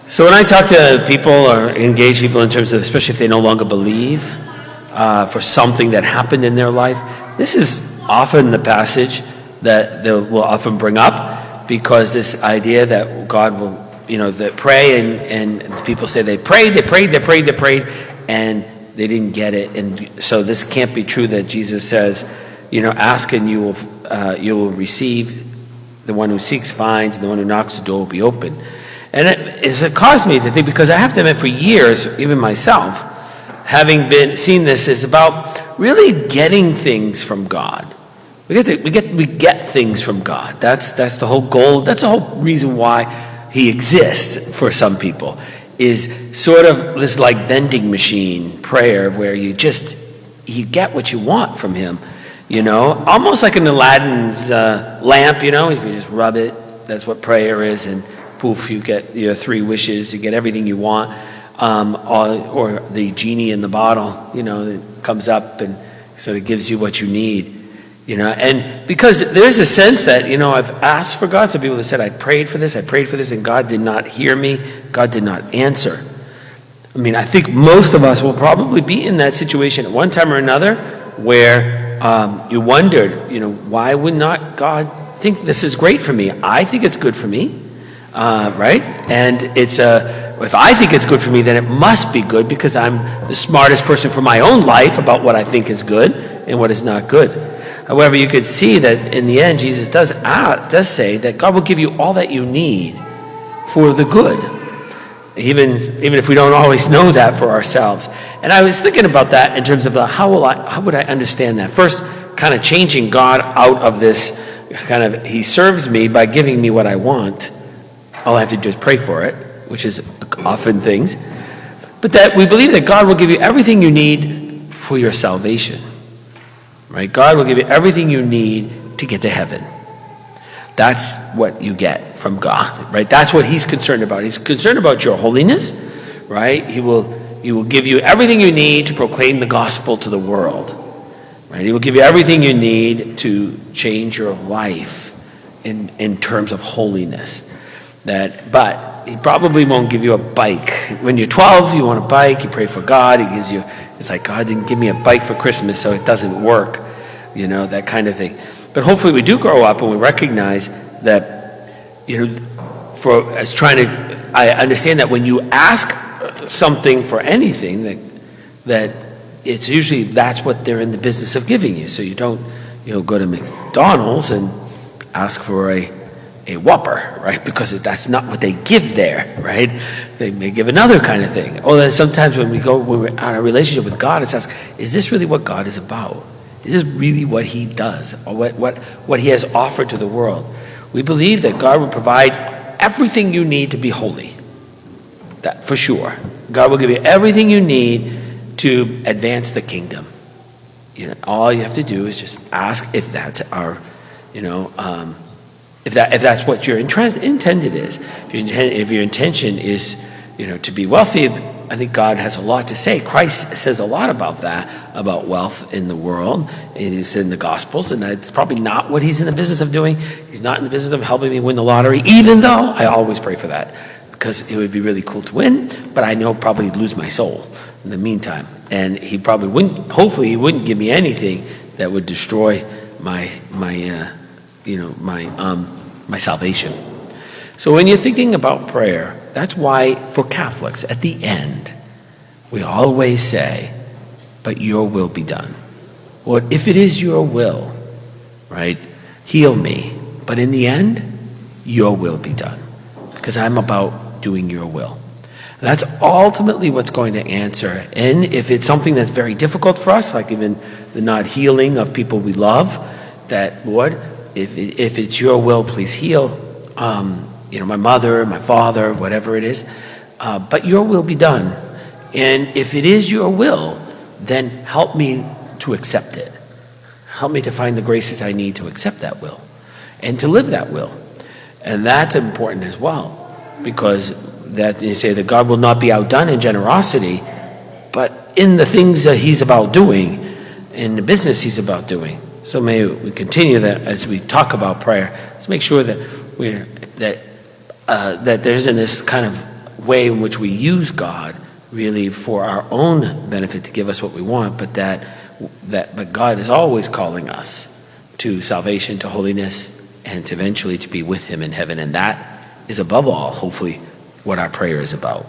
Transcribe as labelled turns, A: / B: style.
A: So when I talk to people or engage people in terms of, especially if they no longer believe for something that happened in their life, this is often the passage that they will often bring up, because this idea that God will, that pray and people say they prayed, and they didn't get it. And so this can't be true that Jesus says, ask and you will receive. The one who seeks finds, and the one who knocks, the door will be open. And it caused me to think, because I have to admit, for years, even myself, having seen this, is about really getting things from God. We get things from God. That's the whole goal. That's the whole reason why He exists for some people, is sort of this like vending machine prayer where you get what you want from Him. Almost like in Aladdin's lamp. If you just rub it, that's what prayer is, and poof, you get your 3 wishes, you get everything you want. Or the genie in the bottle, that comes up and sort of gives you what you need. And because there's a sense that, I've asked for God. Some people have said, I prayed for this, and God did not hear me. God did not answer. I think most of us will probably be in that situation at one time or another, where you wondered, why would not God think this is great for me? I think it's good for me. Right? And if I think it's good for me, then it must be good, because I'm the smartest person for my own life about what I think is good and what is not good. However, you could see that in the end, Jesus does say that God will give you all that you need for the good, even if we don't always know that for ourselves. And I was thinking about that in terms of how would I understand that? First, kind of changing God out of this kind of, He serves me by giving me what I want. All I have to do is pray for it, which is often things. But that we believe that God will give you everything you need for your salvation. Right? God will give you everything you need to get to heaven. That's what you get from God. Right? That's what He's concerned about. He's concerned about your holiness. Right? He will give you everything you need to proclaim the gospel to the world. Right? He will give you everything you need to change your life in terms of holiness. But He probably won't give you a bike. When you're 12, you want a bike, you pray for God, it's like, God didn't give me a bike for Christmas, so it doesn't work, that kind of thing. But hopefully we do grow up and we recognize that, I understand that when you ask something for anything, that it's usually, that's what they're in the business of giving you. So you don't, go to McDonald's and ask for a Whopper, right? Because that's not what they give there, right? They may give another kind of thing. Or then sometimes when we're in a relationship with God, it's asked, is this really what God is about? Is this really what He does, or what He has offered to the world? We believe that God will provide everything you need to be holy. That for sure. God will give you everything you need to advance the kingdom. All you have to do is just ask if that's our, if that's what your intended is. If your intention is, to be wealthy, I think God has a lot to say. Christ says a lot about that, about wealth in the world. It is in the Gospels, and it's probably not what He's in the business of doing. He's not in the business of helping me win the lottery, even though I always pray for that, because it would be really cool to win, but I know probably He'd lose my soul in the meantime. And He probably wouldn't, hopefully He wouldn't give me anything that would destroy my salvation. So when you're thinking about prayer, that's why for Catholics, at the end, we always say, but your will be done. Or if it is your will, right, heal me. But in the end, your will be done. Because I'm about doing your will. That's ultimately what's going to answer. And if it's something that's very difficult for us, like even the not healing of people we love, that, Lord, if it's your will, please heal, my mother, my father, whatever it is. But your will be done. And if it is your will, then help me to accept it. Help me to find the graces I need to accept that will and to live that will. And that's important as well, because that you say that God will not be outdone in generosity, but in the things that He's about doing, in the business He's about doing. So may we continue that as we talk about prayer. Let's make sure that that there isn't this kind of way in which we use God really for our own benefit to give us what we want, but but God is always calling us to salvation, to holiness, and to eventually to be with him in heaven. And that is above all, hopefully, what our prayer is about.